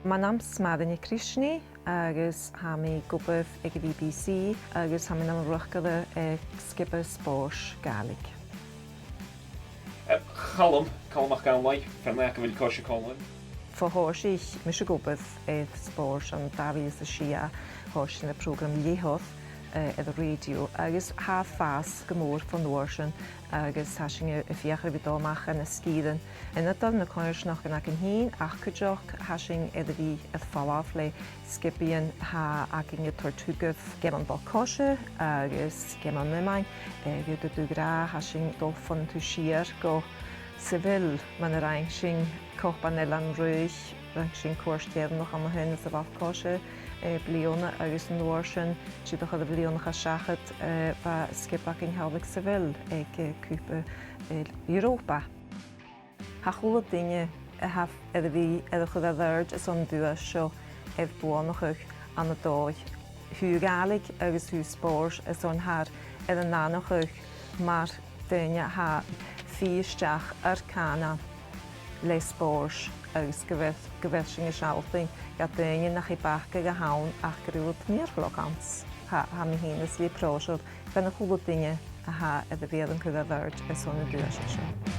Má am smadanna Krishni agus ha mí gubah ag a BBC agus ha mí am ruchgada ag skipa Spòrs Gaelic. Calmach gan lai, fenna go bhfuil cóise cólainn. Fá háisich mis gubah ag Spòrs an Davíos a Sia háis na program léhoth ag a radio agus ha fás gomór fan nuairsin agus hasinge a fiachar bhí dámach na scídan. Ina dal na coirsnach gan ac yn hyn ach cydioch hasing edrych fi edd falaf le sgipian ha ac yn y tortugaf gem an balcosio agus gem an mymain gyda dwgra hasing dolfon tu sir go sifil man yr ein sy'n copan elan rwych rhaid sy'n cwrs noch am hyn ys y balcosio bliona agus yn nuairsin sydd o'ch oedd y bliona cha siachat fa skip ac yn helfig sifil ag cwpa Europa. Ha chwlad dinge a haf edrych fi edrych oedd ddyrd ys o'n dwi sio ef buonachach an y doi. Hw Gaelic agus hw Spòrs ys o'n har edrych nanachach mar dynia ha ffystiach ar cana le Spòrs agus gyfersing y sialting ga dynia nach i bach ag a hawn ach gyrwyd mirflogans. Ha mi hyn ys li prosod gan y chwlad dinge a ha edrych fi edrych oedd ddyrd ys o'n dwi sio.